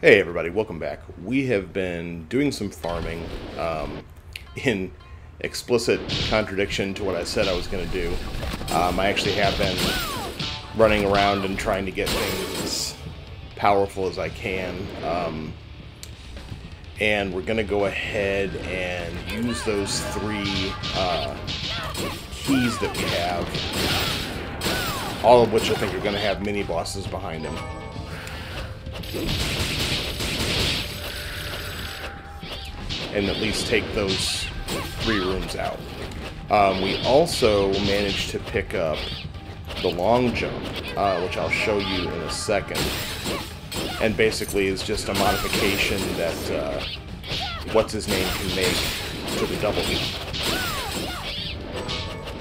Hey everybody, welcome back. We have been doing some farming in explicit contradiction to what I said I was going to do. I actually have been running around and trying to get things as powerful as I can. And we're going to go ahead and use those three keys that we have, all of which I think are going to have mini-bosses behind them. And at least take those 3 rooms out. We also managed to pick up the long jump, which I'll show you in a second. And basically is just a modification that what's-his-name can make to the double jump.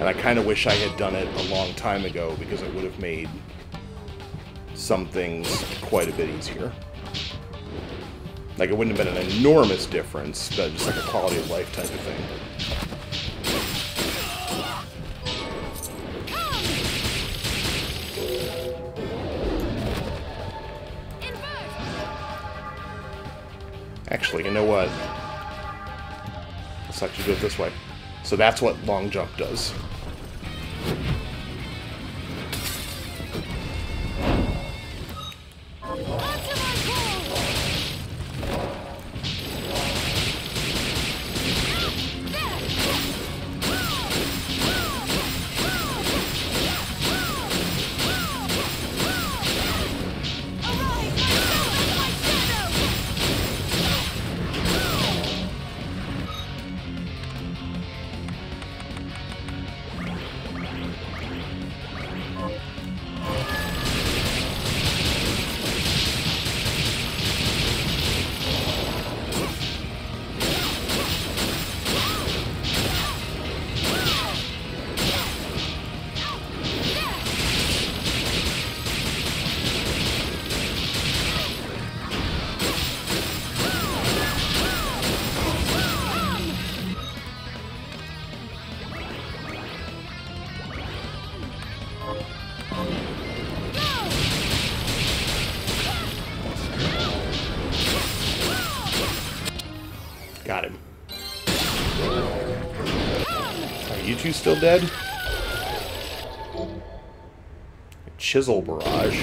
And I kind of wish I had done it a long time ago because it would have made some things quite a bit easier. Like, it wouldn't have been an enormous difference, but just like a quality of life type of thing. Actually, you know what? Let's actually do it this way. So that's what long jump does. Got him. Are you two still dead? Chisel barrage.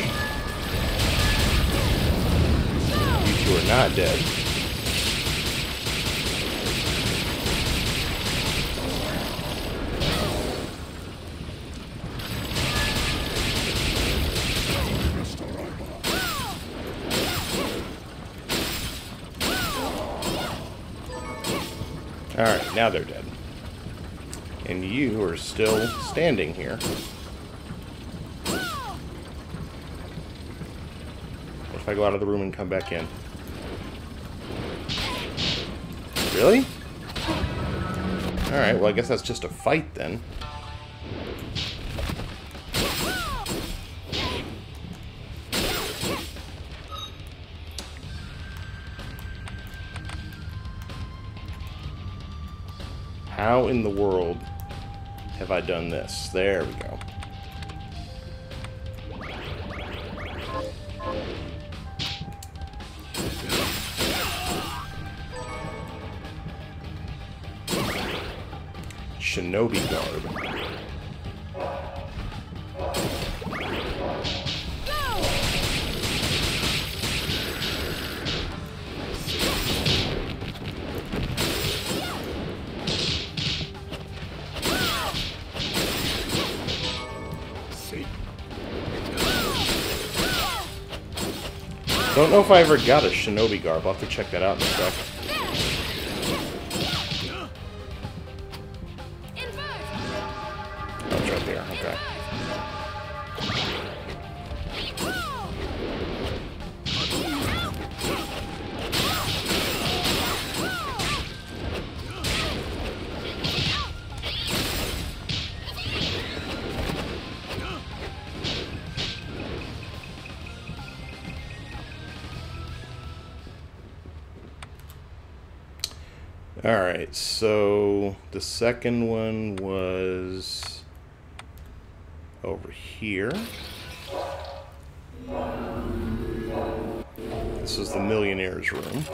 You two are not dead. Alright, now they're dead. And you are still standing here. What if I go out of the room and come back in? Really? Alright, well I guess that's just a fight then. How in the world have I done this? There we go. Shinobi garb. Don't know if I ever got a Shinobi garb. I'll have to check that out in a sec. Oh, it's right there. Okay. Alright, so the second one was over here. This is the Millionaires Room.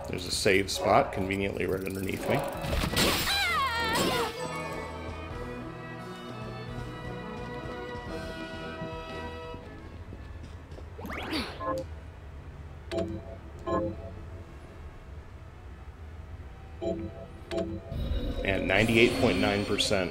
There's a save spot conveniently right underneath me. And 98.9%.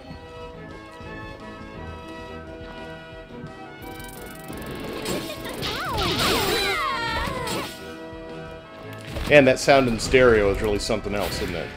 And that sound in stereo is really something else, isn't it?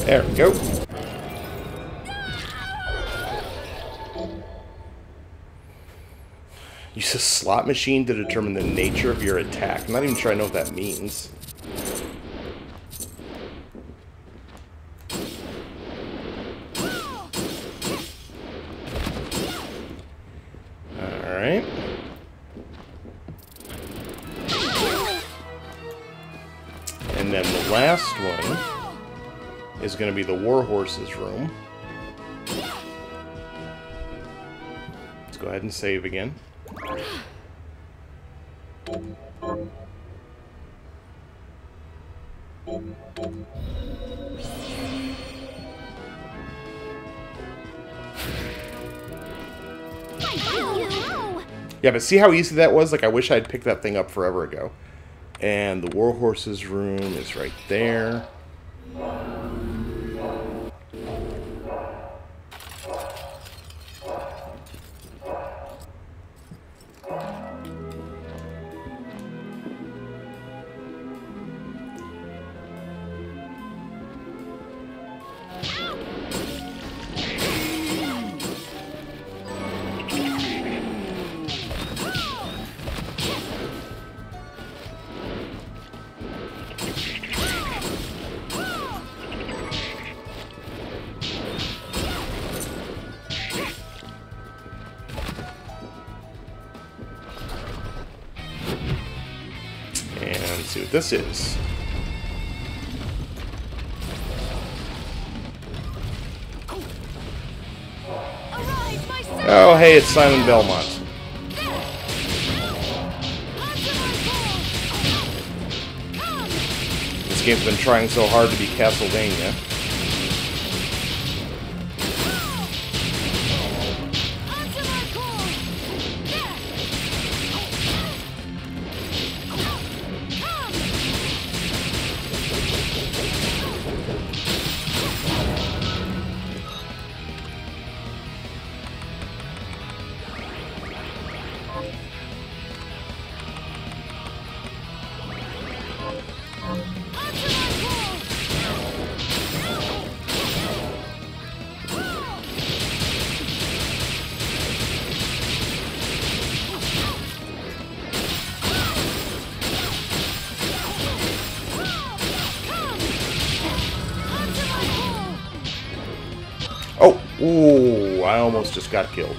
There we go. Use a slot machine to determine the nature of your attack. I'm not even sure I know what that means. Alright. And then the last one is going to be the Warhorse's room. Let's go ahead and save again. Yeah, but see how easy that was? Like, I wish I'd picked that thing up forever ago. And the Warhorse's room is right there. See what this is. Oh, hey, it's Simon Belmont. This game's been trying so hard to be Castlevania. Ooh, I almost just got killed.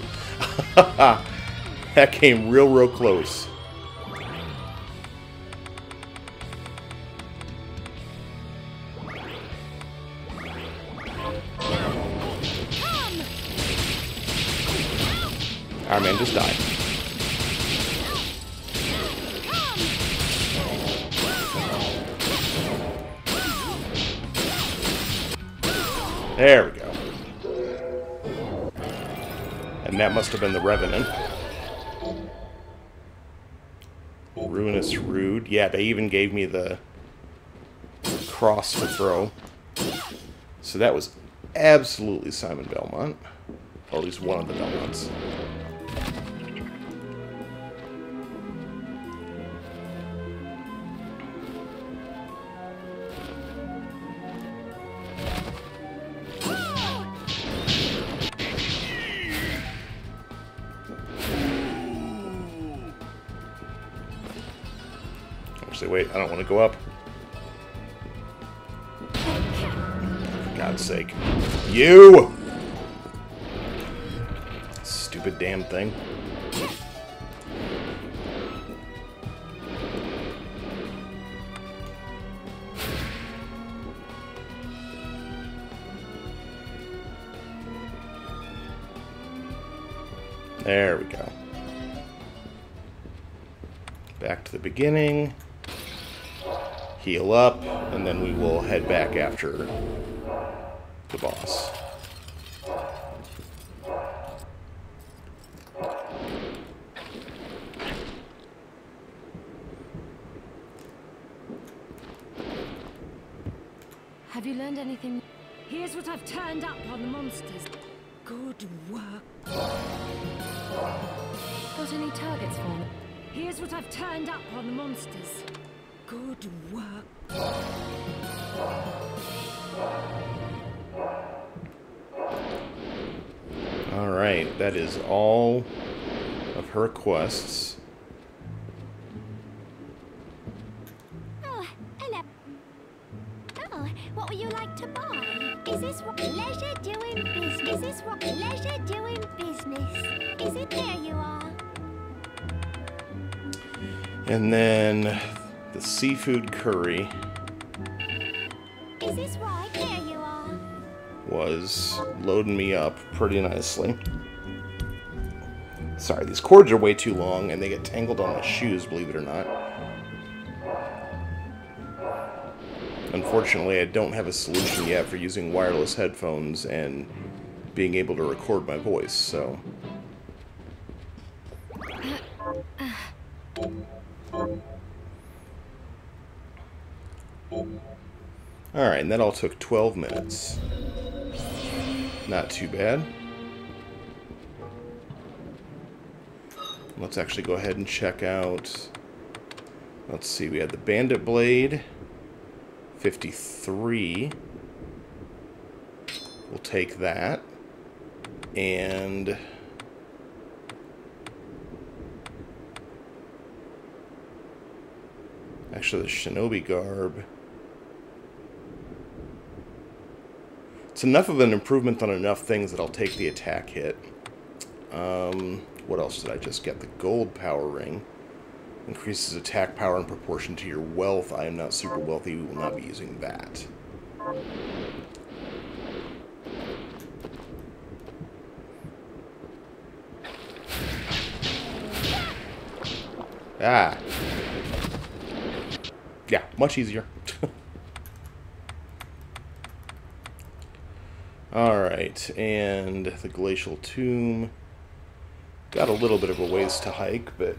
That came real close. Alright, man, just die. There we go. And that must have been the Revenant. Ruinous Rude. Yeah, they even gave me the cross to throw. So that was absolutely Simon Belmont. Or at least one of the Belmonts. Actually, wait, I don't want to go up. For God's sake. You! Stupid damn thing. There we go. Back to the beginning. Heal up, and then we will head back after the boss. Have you learned anything? Here's what I've turned up on the monsters. Good work. Got any targets for me? Here's what I've turned up on the monsters. Good work. Alright, that is all of her quests. Oh, hello. Oh, what would you like to buy? Is this what leisure doing business? Is this what leisure doing business? Is it there you are? And then the seafood curry Is this right? There you are. was loading me up pretty nicely. Sorry, these cords are way too long and they get tangled on my shoes, believe it or not. Unfortunately, I don't have a solution yet for using wireless headphones and being able to record my voice, so... Alright, and that all took 12 minutes. Not too bad. Let's actually go ahead and check out... Let's see, we had the Bandit Blade. 53. We'll take that. And... actually, the Shinobi Garb... it's enough of an improvement on enough things that I'll take the attack hit. What else did I just get? The Gold Power Ring. Increases attack power in proportion to your wealth. I am not super wealthy. We will not be using that. Ah. Yeah, much easier. Alright, and the Glacial Tomb. Got a little bit of a ways to hike, but...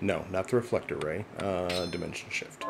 no, not the Reflector Ray. Dimension Shift.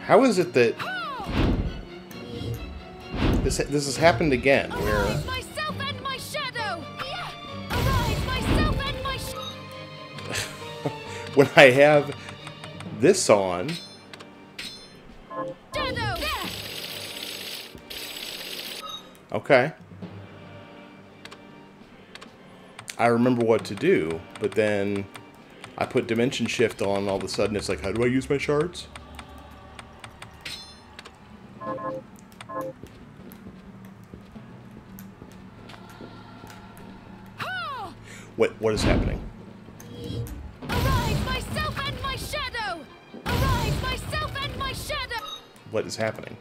How is it that this has happened again? Where Myself and my shadow. when I have this on... Okay. I remember what to do, but then I put dimension shift on, and all of a sudden it's like, how do I use my shards? What is happening? Arise, myself and my shadow! Arise, myself and my shadow! What is happening?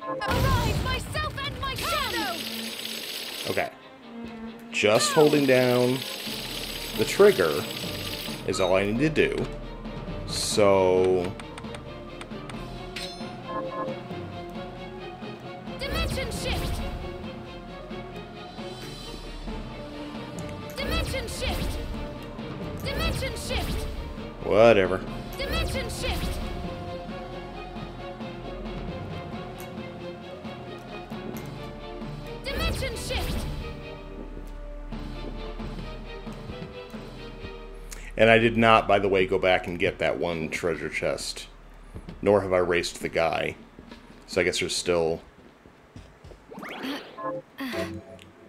Arise, myself and my shadow! Okay. Just holding down the trigger is all I need to do. So... Dimension shift! Dimension shift! Dimension shift! whatever. Dimension shift! Dimension shift! And I did not, by the way, go back and get that one treasure chest. Nor have I raced the guy. So I guess there's still,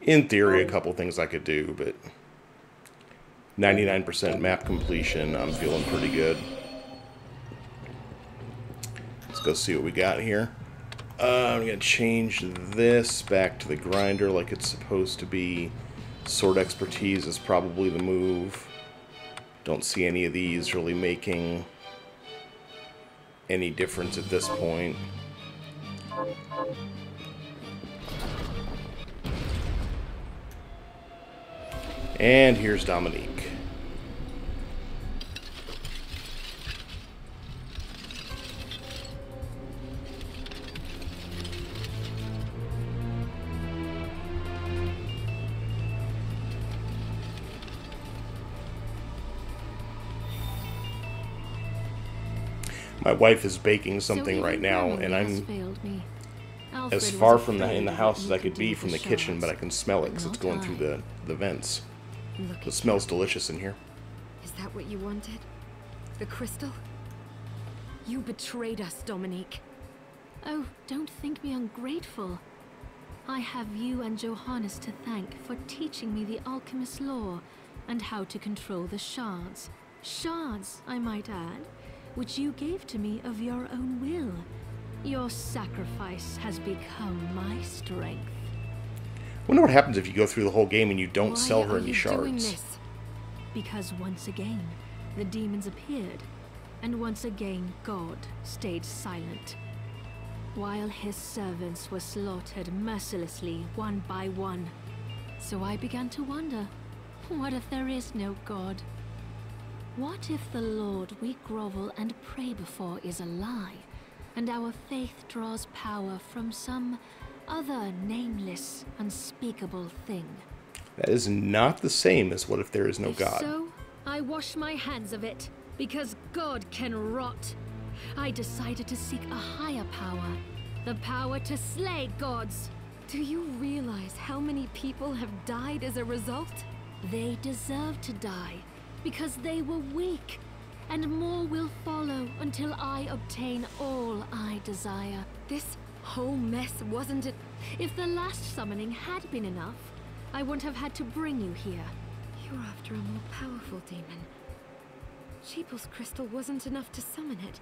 in theory, a couple things I could do, but 99% map completion, I'm feeling pretty good. Let's go see what we got here. I'm going to change this back to the grinder like it's supposed to be. Sword expertise is probably the move. Don't see any of these really making any difference at this point. And here's Dominique. My wife is baking something right now, and I'm as far from in the house as I could be from the kitchen, but I can smell it because it's going through the vents. It smells delicious in here. Is that what you wanted? The crystal? You betrayed us, Dominique. Oh, don't think me ungrateful. I have you and Johannes to thank for teaching me the alchemist lore and how to control the shards. Shards, I might add, which you gave to me of your own will. Your sacrifice has become my strength. I wonder what happens if you go through the whole game and you don't sell her any shards. Because once again, the demons appeared, and once again God stayed silent. While his servants were slaughtered mercilessly, one by one. So I began to wonder, what if there is no God? What if the Lord we grovel and pray before is a lie, and our faith draws power from some other nameless, unspeakable thing? That is not the same as what if there is no God. So, I wash my hands of it, because God can rot. I decided to seek a higher power, the power to slay gods. Do you realize how many people have died as a result? They deserve to die, because they were weak, and more will follow until I obtain all I desire. This whole mess wasn't it? If the last summoning had been enough, I wouldn't have had to bring you here. You're after a more powerful demon. Gebel's crystal wasn't enough to summon it,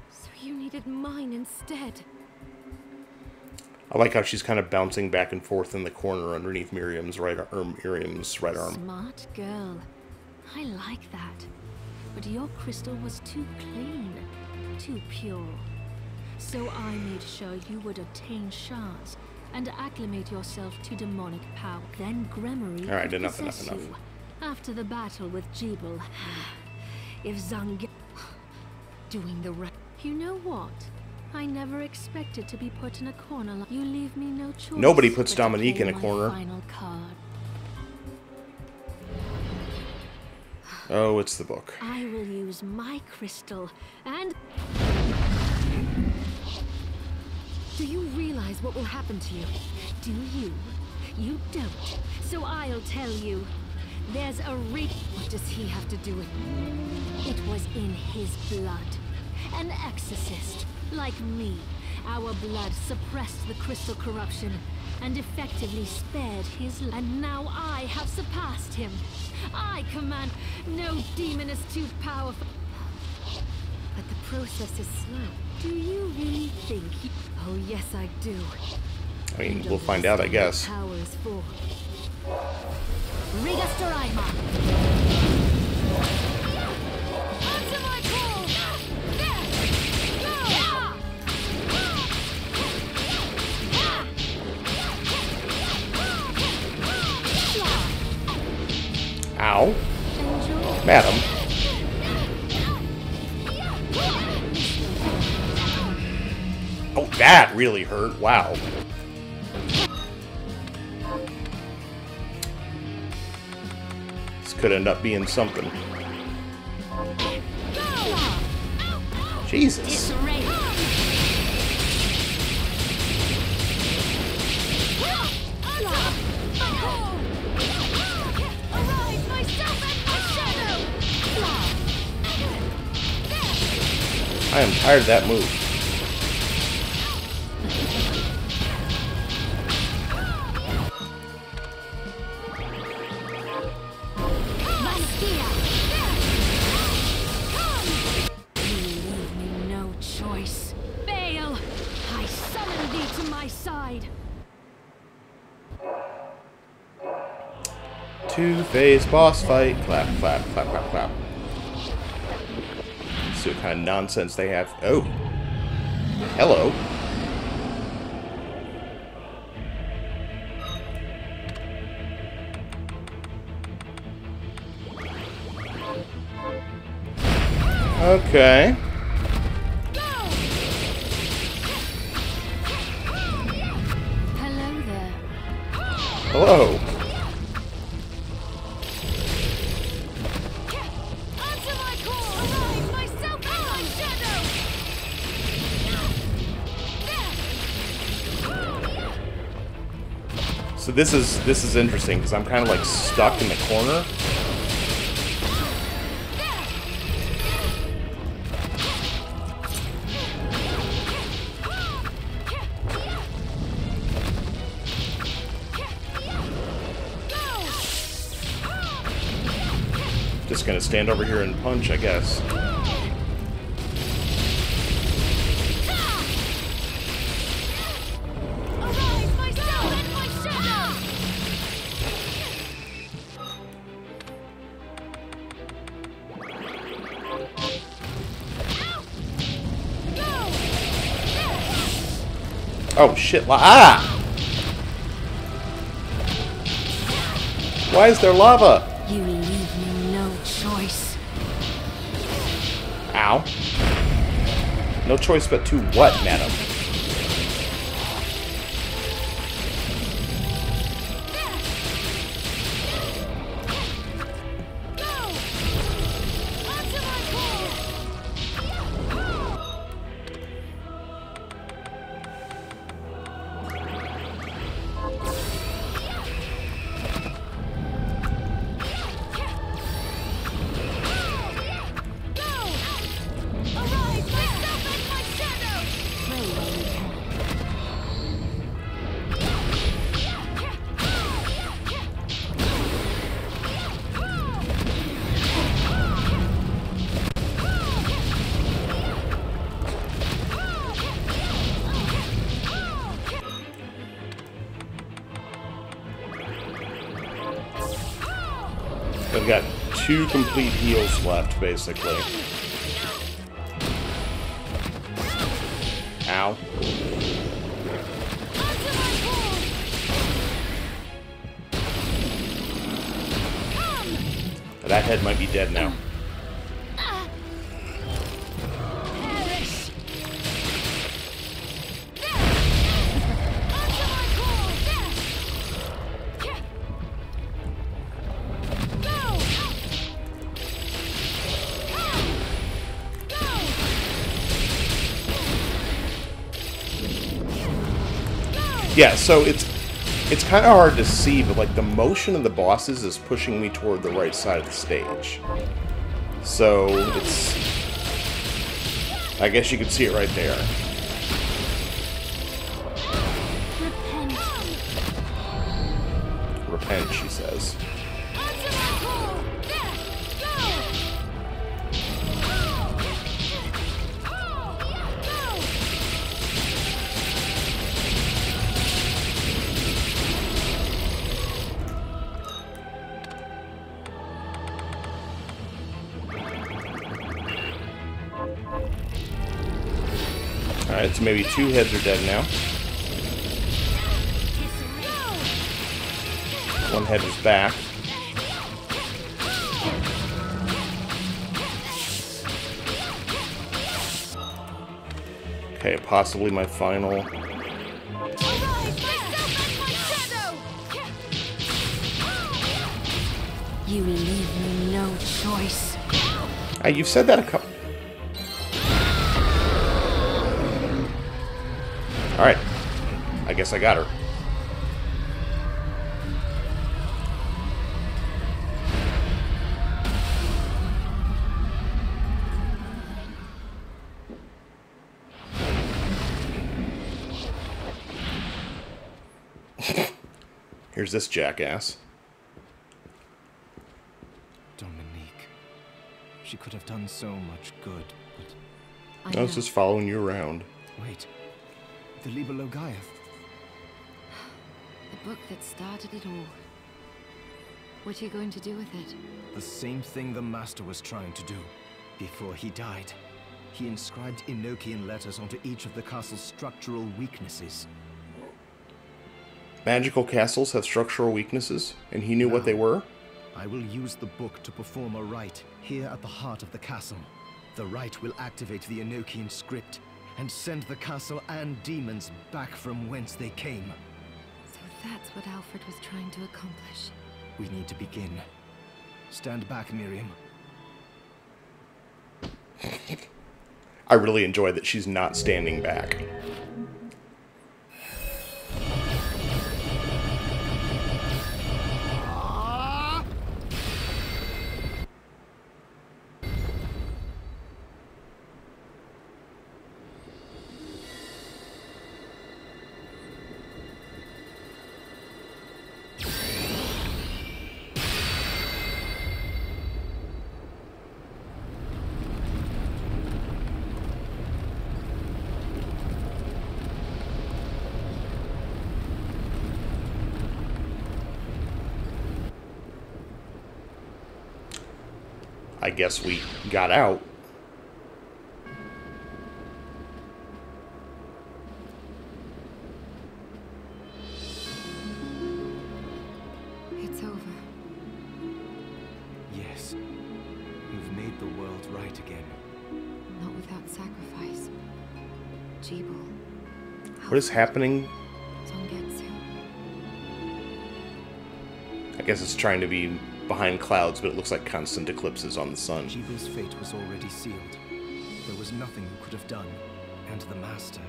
so you needed mine instead. I like how she's kind of bouncing back and forth in the corner underneath Miriam's right arm. Smart girl. I like that. But your crystal was too clean, too pure. So I made sure you would obtain shards and acclimate yourself to demonic power. Then Gremory Alright, could enough. possess you. After the battle with Gebel, if Zang doing the right. You know what? I never expected to be put in a corner. You leave me no choice. Nobody puts Dominique in a corner. Final card. Oh, it's the book. I will use my crystal and... Do you realize what will happen to you? Do you? You don't, so I'll tell you. There's a What does he have to do with it? It was in his blood. An exorcist, like me. Our blood suppressed the crystal corruption and effectively spared his life. And now I have surpassed him. I command. No demon is too powerful. But the process is slow. Do you really think you... Oh, yes, I do. I mean, we'll find out, I guess. Power is for Rigastorima. Onto my call. There. Go. Ow. Madam. Oh, that really hurt. Wow. This could end up being something. Jesus. I am tired of that move. Two-phase boss fight. Clap, clap, clap, clap, clap. See what kind of nonsense they have. Oh. Hello. Okay. Hello there. Hello. So this is interesting because I'm kind of like stuck in the corner. Just gonna stand over here and punch, I guess. Oh shit, ah! Why is there lava? You leave me no choice. Ow. No choice but to what, madam? I've got 2 complete heals left, basically. Ow. That head might be dead now. Yeah, so it's It's kind of hard to see, but like the motion of the bosses is pushing me toward the right side of the stage. So it's... I guess you could see it right there. Repent, she says. Alright, so maybe 2 heads are dead now. 1 head is back. Okay, possibly my final. You leave me no choice. You've said that a couple... Alright. I guess I got her. Here's this jackass. Dominique. She could have done so much good, but... I was just following you around. Wait. The Liber Logaeth. The book that started it all. What are you going to do with it? The same thing the Master was trying to do. Before he died, he inscribed Enochian letters onto each of the castle's structural weaknesses. Magical castles have structural weaknesses, and he knew what they were? I will use the book to perform a rite here at the heart of the castle. The rite will activate the Enochian script and send the castle and demons back from whence they came. So that's what Alfred was trying to accomplish. We need to begin. Stand back, Miriam. I really enjoy that she's not standing back. I guess we got out. It's over. Yes. You've made the world right again. Not without sacrifice. Gebel. What is happening? Zongetsu. I guess it's trying to be behind clouds, but it looks like constant eclipses on the sun. Gebel's fate was already sealed. There was nothing you could have done. And the Master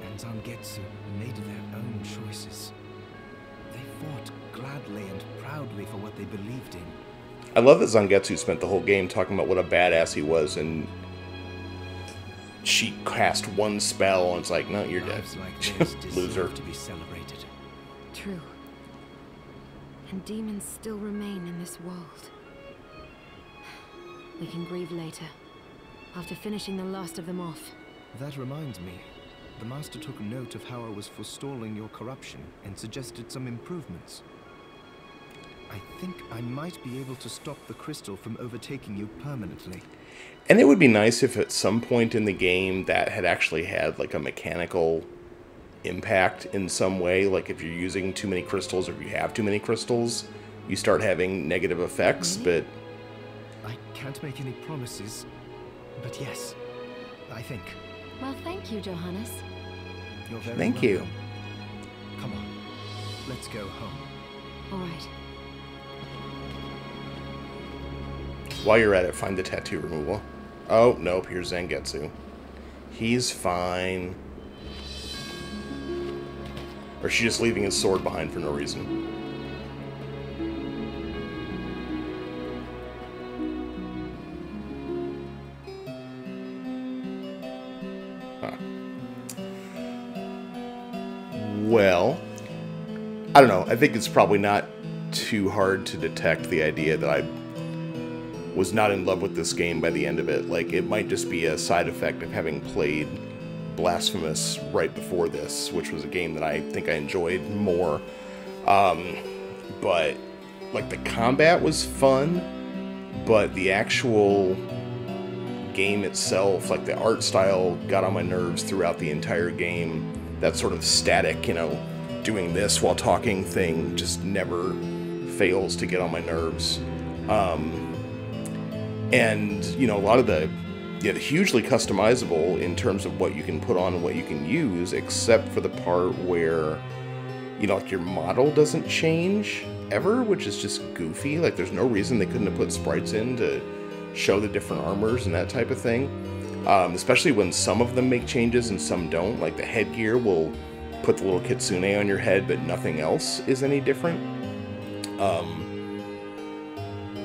and Zangetsu made their own choices. They fought gladly and proudly for what they believed in. I love that Zangetsu spent the whole game talking about what a badass he was, and she cast one spell and it's like, no, you're dead. Lives like this Loser. deserve to be celebrated. True. And demons still remain in this world. We can grieve later, after finishing the last of them off. That reminds me. The Master took note of how I was forestalling your corruption and suggested some improvements. I think I might be able to stop the crystal from overtaking you permanently. And it would be nice if at some point in the game that had actually had like a mechanical impact in some way. Like if you're using too many crystals or if you have too many crystals, you start having negative effects, but... I can't make any promises, but yes, I think. Well, thank you, Johannes. You're very Thank you. welcome. Come on, let's go home. All right. While you're at it, find the tattoo removal. Oh, nope, here's Zangetsu. He's fine. Or is she just leaving his sword behind for no reason? Well, I don't know. I think it's probably not too hard to detect the idea that I was not in love with this game by the end of it. Like, it might just be a side effect of having played Blasphemous right before this, which was a game that I think I enjoyed more. But, like, the combat was fun, but the actual game itself, like, the art style got on my nerves throughout the entire game. That sort of static, you know, doing this while talking thing just never fails to get on my nerves. And, you know, a lot of the hugely customizable in terms of what you can put on and what you can use, except for the part where, you know, like your model doesn't change ever, which is just goofy. Like, there's no reason they couldn't have put sprites in to show the different armors and that type of thing. Especially when some of them make changes and some don't. Like, the headgear will put the little kitsune on your head, but nothing else is any different.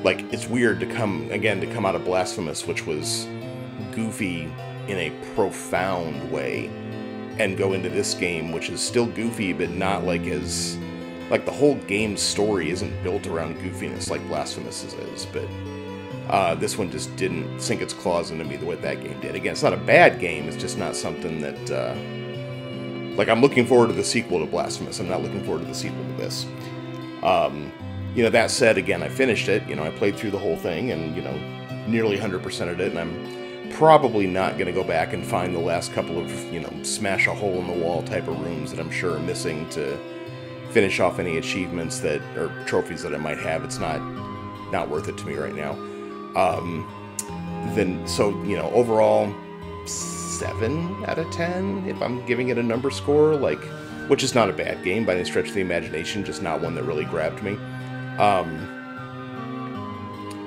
Like, it's weird to come out of Blasphemous, which was goofy in a profound way, and go into this game, which is still goofy, but not like as... Like, the whole game's story isn't built around goofiness like Blasphemous is, but... this one just didn't sink its claws into me the way that game did. Again, it's not a bad game, it's just not something that... like, I'm looking forward to the sequel to Blasphemous, I'm not looking forward to the sequel to this. You know, that said, again, I finished it, you know, I played through the whole thing, and, you know, nearly 100%ed it, and I'm probably not going to go back and find the last couple of, you know, smash a hole in the wall type of rooms that I'm sure are missing to finish off any achievements that, or trophies that I might have. It's not worth it to me right now. So, you know, overall, 7 out of 10, if I'm giving it a number score, like, which is not a bad game by any stretch of the imagination, just not one that really grabbed me.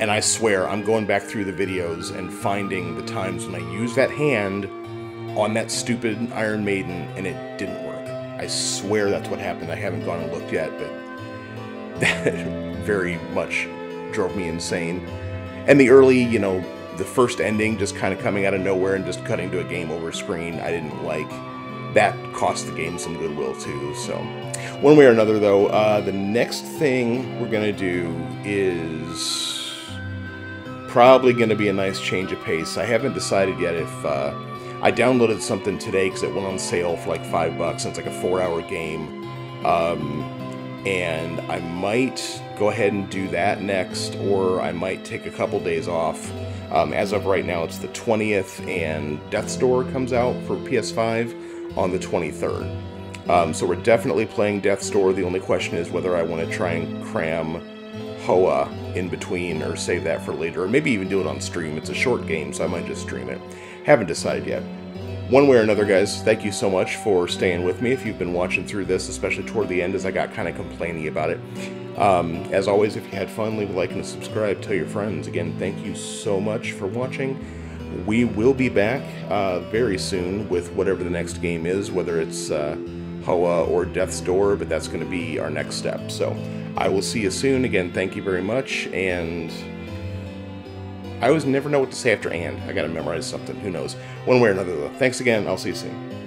And I swear, I'm going back through the videos and finding the times when I used that hand on that stupid Iron Maiden and it didn't work. I swear that's what happened. I haven't gone and looked yet, but that very much drove me insane. And the early, you know, the first ending just kind of coming out of nowhere and just cutting to a game over screen, I didn't like. That cost the game some goodwill too, so... One way or another, though, the next thing we're going to do is probably going to be a nice change of pace. I haven't decided yet if... I downloaded something today because it went on sale for like $5, and it's like a 4-hour game. And I might go ahead and do that next, or I might take a couple days off. As of right now, it's the 20th, and Death's Door comes out for PS5 on the 23rd. So we're definitely playing Death's Door. The only question is whether I want to try and cram Hoa in between or save that for later, or maybe even do it on stream. It's a short game, so I might just stream it. Haven't decided yet. One way or another, guys, thank you so much for staying with me if you've been watching through this, especially toward the end as I got kind of complaining about it. As always, if you had fun, leave a like and a subscribe. Tell your friends. Again, thank you so much for watching. We will be back very soon with whatever the next game is, whether it's Hoa or Death's Door, but that's going to be our next step. So I will see you soon. Again, thank you very much, and I always never know what to say after and. I got to memorize something. Who knows? One way or another, though. Thanks again. I'll see you soon.